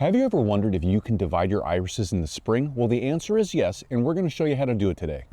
Have you ever wondered if you can divide your irises in the spring? Well, the answer is yes, and we're going to show you how to do it today.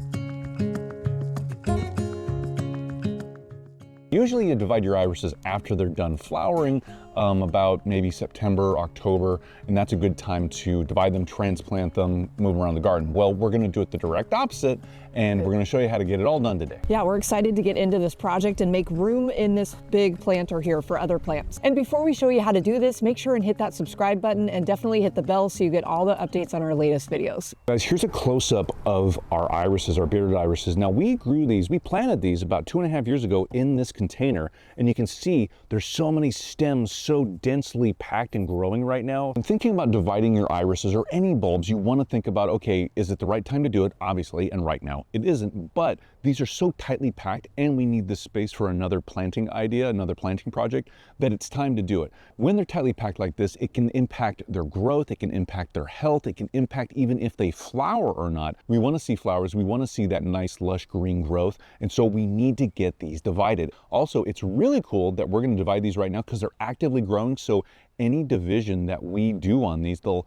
Usually you divide your irises after they're done flowering, about maybe September, October, and that's a good time to divide them, transplant them, move them around the garden. Well, we're going to do it the direct opposite, and we're going to show you how to get it all done today. Yeah, we're excited to get into this project and make room in this big planter here for other plants. And before we show you how to do this, make sure and hit that subscribe button and definitely hit the bell so you get all the updates on our latest videos. Guys, here's a close-up of our irises, our bearded irises. Now, we planted these about 2.5 years ago in this container, and you can see there's so many stems so densely packed and growing right now. And thinking about dividing your irises or any bulbs, you want to think about, okay, is it the right time to do it? Obviously, and right now it isn't, but these are so tightly packed and we need this space for another planting idea, another planting project, that it's time to do it. When they're tightly packed like this, it can impact their growth, it can impact their health, it can impact even if they flower or not. We want to see flowers, we want to see that nice lush green growth, and so we need to get these divided. Also, it's really cool that we're going to divide these right now because they're actively growing, so any division that we do on these, they'll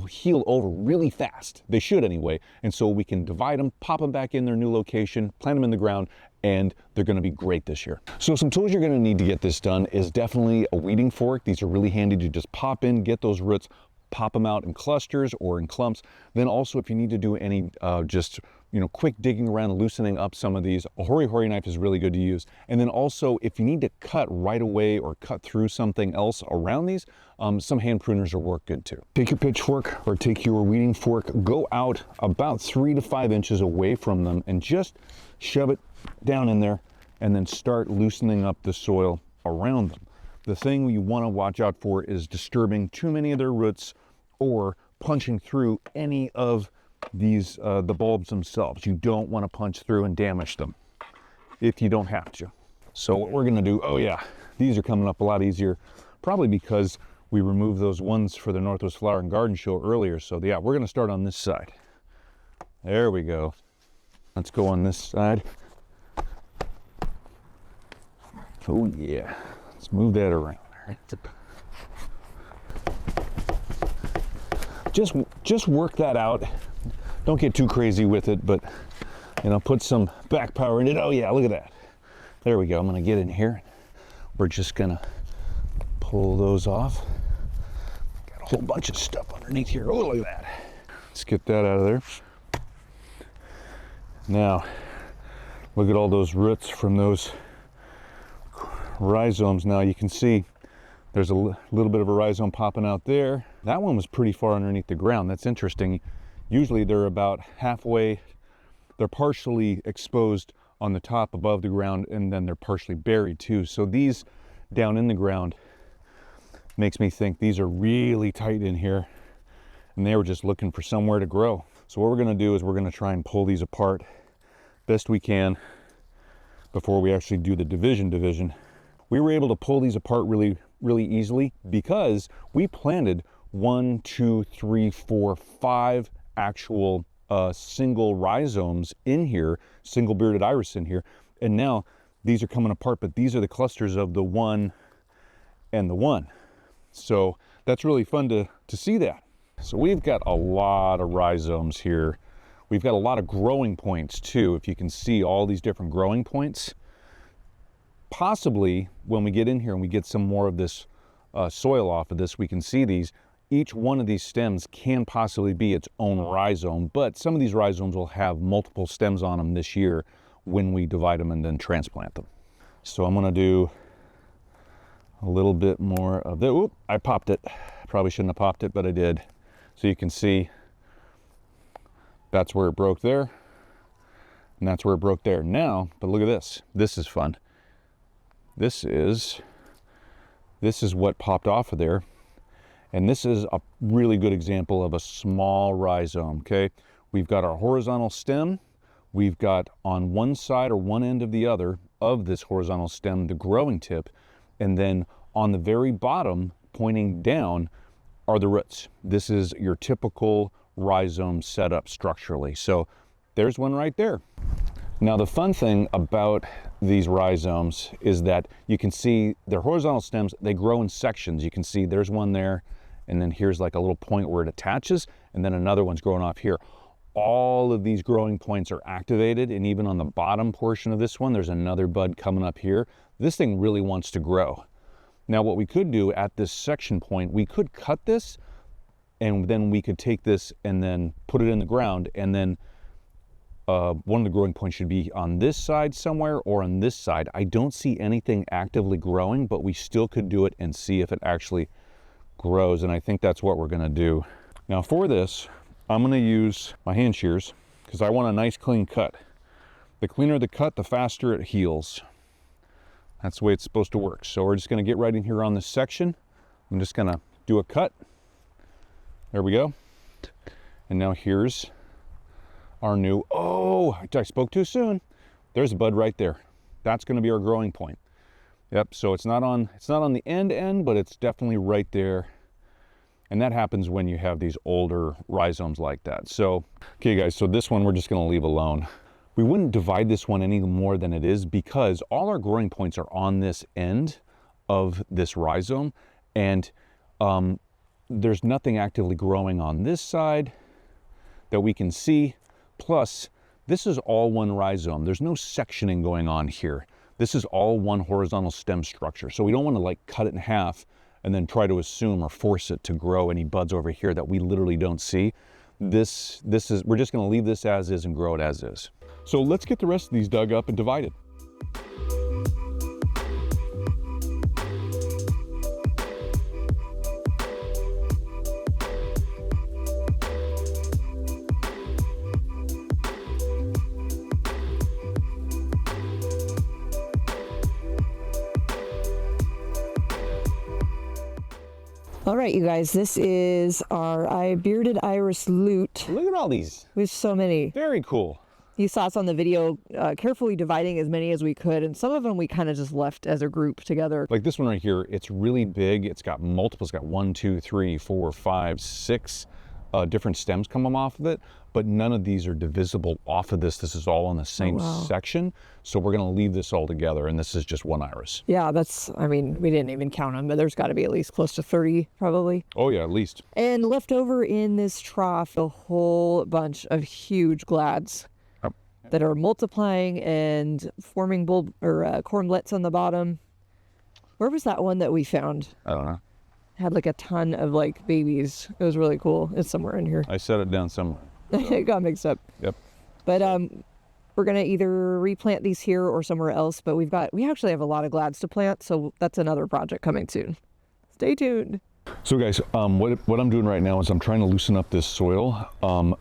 heal over really fast. They should anyway. And so we can divide them, pop them back in their new location, plant them in the ground, and they're gonna be great this year. So some tools you're gonna need to get this done is definitely a weeding fork. These are really handy to just pop in, get those roots, pop them out in clusters or in clumps. Then also if you need to do any quick digging around, loosening up some of these, a hori-hori knife is really good to use. And then also if you need to cut right away or cut through something else around these, some hand pruners will work good too. Take your pitchfork or take your weeding fork, go out about 3 to 5 inches away from them and just shove it down in there and then start loosening up the soil around them. The thing you want to watch out for is disturbing too many of their roots or punching through any of these, the bulbs themselves. You don't want to punch through and damage them if you don't have to. So what we're going to do, oh yeah, these are coming up a lot easier, probably because we removed those ones for the Northwest Flower and Garden Show earlier. So yeah, we're going to start on this side. There we go. Let's go on this side. Oh yeah, let's move that around. Just work that out. Don't get too crazy with it, but put some back power in it. Oh yeah, look at that. There we go. I'm gonna get in here. We're just gonna pull those off. Got a whole bunch of stuff underneath here. Oh, look at that. Let's get that out of there. Now, look at all those roots from those rhizomes. Now you can see there's a little bit of a rhizome popping out there. That one was pretty far underneath the ground. That's interesting. Usually they're about halfway, they're partially exposed on the top above the ground, and then they're partially buried too. So these down in the ground makes me think these are really tight in here and they were just looking for somewhere to grow. So what we're gonna do is we're gonna try and pull these apart best we can before we actually do the division. We were able to pull these apart really easily because we planted 1, 2, 3, 4, 5 actual single rhizomes in here, single bearded iris in here, and now these are coming apart, but these are the clusters of the 1 and the 1. So that's really fun to see that. So we've got a lot of rhizomes here. We've got a lot of growing points too. If you can see all these different growing points, possibly when we get in here and we get some more of this soil off of this, we can see these. Each one of these stems can possibly be its own rhizome, but some of these rhizomes will have multiple stems on them this year when we divide them and then transplant them. So I'm gonna do a little bit more of the, oop, I popped it. Probably shouldn't have popped it, but I did. So you can see that's where it broke there, and that's where it broke there. Now, but look at this. This is fun. This is what popped off of there. And this is a really good example of a small rhizome, okay? We've got our horizontal stem. We've got on one side or one end of the other of this horizontal stem, the growing tip. And then on the very bottom, pointing down, are the roots. This is your typical rhizome setup structurally. So there's one right there. Now the fun thing about these rhizomes is that you can see their horizontal stems, they grow in sections. You can see there's one there, and then here's like a little point where it attaches, and then another one's growing off here. All of these growing points are activated, and even on the bottom portion of this one, there's another bud coming up here. This thing really wants to grow. Now what we could do at this section point, we could cut this, and then we could take this and then put it in the ground, and then one of the growing points should be on this side somewhere or on this side. I don't see anything actively growing, but we still could do it and see if it actually grows, and I think that's what we're gonna do. Now for this, I'm gonna use my hand shears because I want a nice clean cut. The cleaner the cut, the faster it heals. That's the way it's supposed to work. So we're just gonna get right in here on this section. I'm just gonna do a cut. There we go. And now here's our new, oh, I spoke too soon. There's a bud right there. That's gonna be our growing point. Yep, so it's not on the end, but it's definitely right there. And that happens when you have these older rhizomes like that. So, okay guys, so this one we're just gonna leave alone. We wouldn't divide this one any more than it is because all our growing points are on this end of this rhizome, and there's nothing actively growing on this side that we can see. Plus, this is all one rhizome. There's no sectioning going on here. This is all one horizontal stem structure. So we don't want to like cut it in half and then try to assume or force it to grow any buds over here that we literally don't see. We're just going to leave this as is and grow it as is. So let's get the rest of these dug up and divided. All right, you guys, this is our bearded iris lute. Look at all these. We have so many. Very cool. You saw us on the video carefully dividing as many as we could, and some of them we kind of just left as a group together. Like this one right here, it's really big. It's got multiple, it's got 1, 2, 3, 4, 5, 6 different stems coming off of it, but none of these are divisible off of this. This is all in the same section. So we're gonna leave this all together, and this is just one iris. Yeah, I mean, we didn't even count them, but there's gotta be at least close to 30 probably. Oh yeah, at least. And left over in this trough, a whole bunch of huge glads that are multiplying and forming bulb or cormlets on the bottom. Where was that one that we found? I don't know. Had like a ton of like babies. It was really cool. It's somewhere in here. I set it down somewhere. So. It got mixed up. Yep. But we're gonna either replant these here or somewhere else, but we actually have a lot of glads to plant, so that's another project coming soon. Stay tuned. So guys, what I'm doing right now is I'm trying to loosen up this soil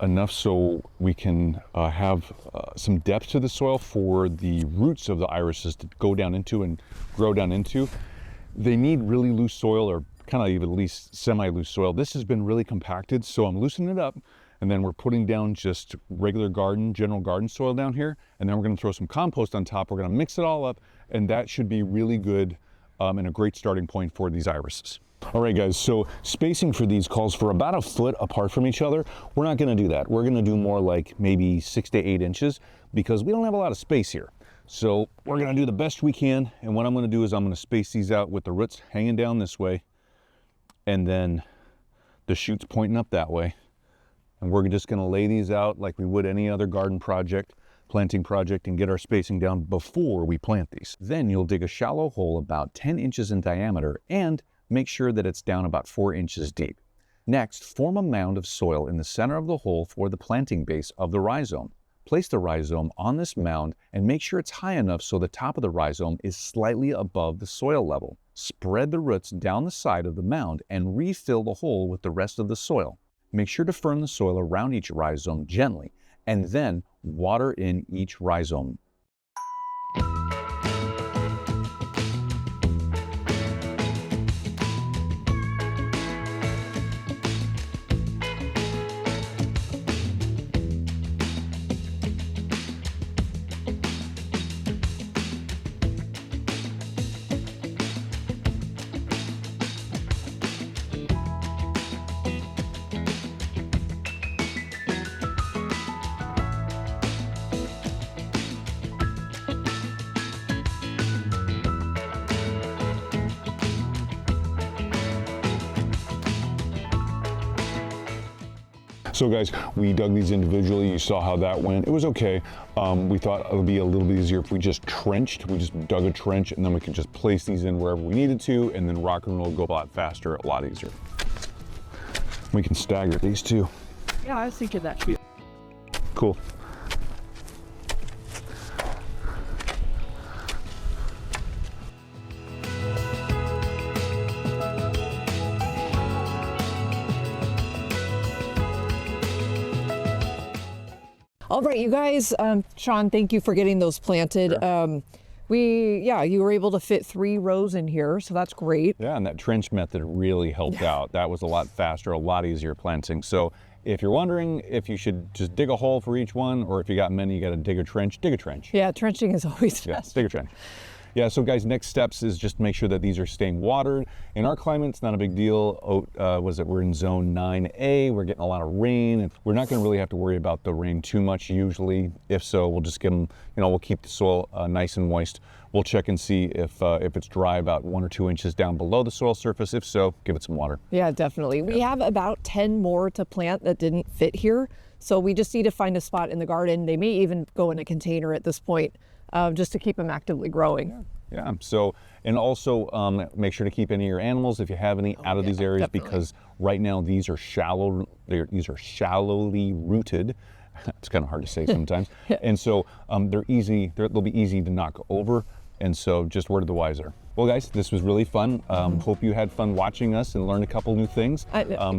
enough so we can have some depth to the soil for the roots of the irises to go down into and grow down into. They need really loose soil, or kind of even at least semi-loose soil. This has been really compacted, so I'm loosening it up, and then we're putting down just regular general garden soil down here, and then we're gonna throw some compost on top. We're gonna mix it all up, and that should be really good and a great starting point for these irises. All right guys, so spacing for these calls for about a foot apart from each other. We're not gonna do that. We're gonna do more like maybe 6 to 8 inches because we don't have a lot of space here. So we're gonna do the best we can, and what I'm gonna do is I'm gonna space these out with the roots hanging down this way, and then the shoots pointing up that way. And we're just gonna lay these out like we would any other garden project, planting project, and get our spacing down before we plant these. Then you'll dig a shallow hole about 10 inches in diameter and make sure that it's down about 4 inches deep. Next, form a mound of soil in the center of the hole for the planting base of the rhizome. Place the rhizome on this mound and make sure it's high enough so the top of the rhizome is slightly above the soil level. Spread the roots down the side of the mound and refill the hole with the rest of the soil. Make sure to firm the soil around each rhizome gently, and then water in each rhizome. So guys, we dug these individually. You saw how that went. It was okay. We thought it would be a little bit easier if we just trenched. We just dug a trench and then we could just place these in wherever we needed to, and then rock and roll go a lot faster, a lot easier. We can stagger these too. Yeah, I was thinking that too. Cool. All right, you guys, Sean, thank you for getting those planted. Sure. You were able to fit 3 rows in here, so that's great. Yeah, and that trench method really helped out. That was a lot faster, a lot easier planting. So if you're wondering if you should just dig a hole for each one, or if you got many, you got to dig a trench, dig a trench. Yeah, trenching is always Yeah, best. dig a trench. Yeah, so guys, next steps is just make sure that these are staying watered. In our climate, it's not a big deal. We're in zone 9A, we're getting a lot of rain, and we're not gonna really have to worry about the rain too much usually. If so, we'll just give them, we'll keep the soil nice and moist. We'll check and see if it's dry about 1 or 2 inches down below the soil surface. If so, give it some water. Yeah, definitely. We have about 10 more to plant that didn't fit here. So we just need to find a spot in the garden. They may even go in a container at this point, just to keep them actively growing. Yeah. So, and also make sure to keep any of your animals, if you have any, out of these areas, definitely. because right now these are these are shallowly rooted. It's kind of hard to say sometimes. And so they'll be easy to knock over. And so just word of the wiser. Well, guys, this was really fun. Hope you had fun watching us and learned a couple new things.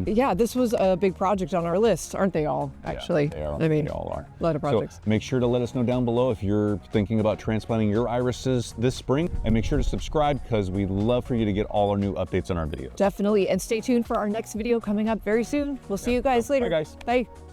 Yeah, this was a big project on our list, aren't they all, actually? Yeah, they all are. A lot of projects. So make sure to let us know down below if you're thinking about transplanting your irises this spring, and make sure to subscribe, because we'd love for you to get all our new updates on our videos. Definitely. And stay tuned for our next video coming up very soon. We'll see you guys later. Bye, guys. Bye.